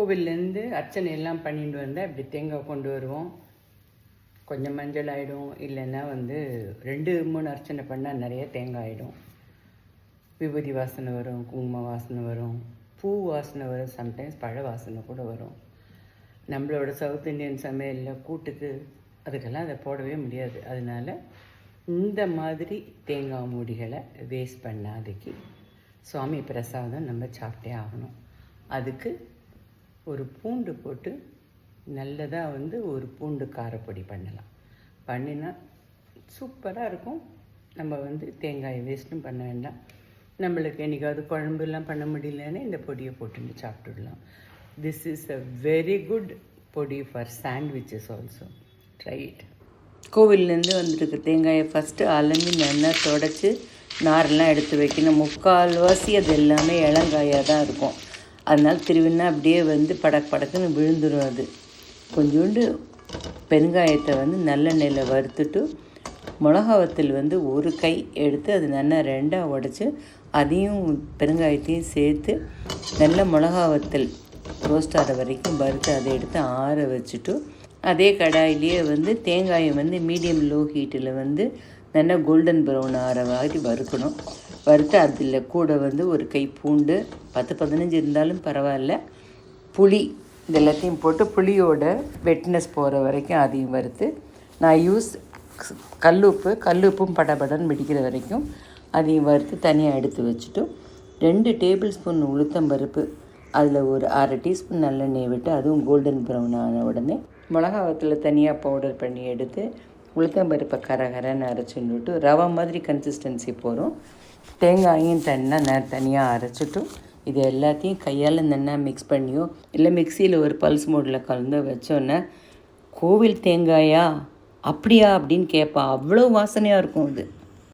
கோவில்லேருந்து அர்ச்சனை எல்லாம் பண்ணிட்டு வந்தால் இப்படி தேங்காய் கொண்டு வருவோம். கொஞ்சம் மஞ்சள் ஆகிடும், இல்லைன்னா 2-3 அர்ச்சனை பண்ணால் நிறைய தேங்காய் ஆகிடும். விபூதி வாசனை வரும், குங்கும வாசனை வரும், பூ வாசனை வரும், சம்டைம்ஸ் பழ வாசனை கூட வரும். நம்மளோட சவுத் இண்டியன் சமையலில் கூட்டுக்கு அதுக்கெல்லாம் அதை போடவே முடியாது. அதனால் இந்த மாதிரி தேங்காய் மூடிகளை வேஸ்ட் பண்ணாதைக்கு சுவாமி பிரசாதம் நம்ம சாப்பிட்டே ஆகணும். அதுக்கு ஒரு பூண்டு போட்டு நல்லதாக ஒரு பூண்டு காரப்பொடி பண்ணலாம். பண்ணினா சூப்பராக இருக்கும். நம்ம தேங்காயை வேஸ்ட்டும் பண்ண வேண்டாம். நம்மளுக்கு என்றைக்காவது குழம்புலாம் பண்ண முடியலன்னு இந்த பொடியை போட்டுட்டு சாப்பிட்டுடலாம். This is a very good podi for sandwiches also. Try it. கோவில்லேருந்து வந்துருக்கு தேங்காயை ஃபஸ்ட்டு அலம்பி நல்லா தொடச்சி நாரெல்லாம் எடுத்து வைக்கணும். முக்கால்வாசி அது எல்லாமே இளங்காயாக தான் இருக்கும். அதனால் திருவினா அப்படியே படக்குன்னு விழுந்துடும். அது கொஞ்சோண்டு பெருங்காயத்தை நல்லெண்ணெயில் வறுத்துட்டு மிளகா வத்தல் ஒரு கை எடுத்து அது நல்லா 2ஆக உடச்சி அதையும் பெருங்காயத்தையும் சேர்த்து நல்ல மிளகா வத்தல் ரோஸ்ட் ஆகிற வரைக்கும் வறுத்து அதை எடுத்து ஆற வச்சுட்டு அதே கடாயிலேயே தேங்காயை மீடியம் லோ ஹீட்டில் நல்லா கோல்டன் ப்ரௌன் ஆகிற மாதிரி வறுக்கணும். வறுத்து அதில் கூட ஒரு கை பூண்டு 10-15 இருந்தாலும் பரவாயில்ல, புளி இதெல்லாத்தையும் போட்டு புளியோட வெட்னஸ் போகிற வரைக்கும் அதையும் வறுத்து நான் கல்லுப்பும் படபடன்னு வெடிக்கிற வரைக்கும் அதையும் வறுத்து தனியாக எடுத்து வச்சுட்டு 2 டேபிள் ஸ்பூன் உளுத்தம்பருப்பு அதில் ஒரு 1/2 டீஸ்பூன் நல்லெண்ணெய் விட்டு அதுவும் கோல்டன் ப்ரௌன் ஆன உடனே மிளகாவத்தில் தனியாக பவுடர் பண்ணி எடுத்து உளுத்தம்பருப்பை கரகரன்னு அரைச்சின்னுட்டு ரவை மாதிரி கன்சிஸ்டன்சி போகிறோம். தேங்காயும் தனியாக அரைச்சிட்டும் இது எல்லாத்தையும் கையால் நல்லா மிக்ஸ் பண்ணியோ இல்லை மிக்சியில் ஒரு பல்ஸ் மோடில் கலந்து வச்சோன்னே கோவில் தேங்காயா அப்படியா அப்படின்னு கேட்பான். அவ்வளோ வாசனையாக இருக்கும் அது.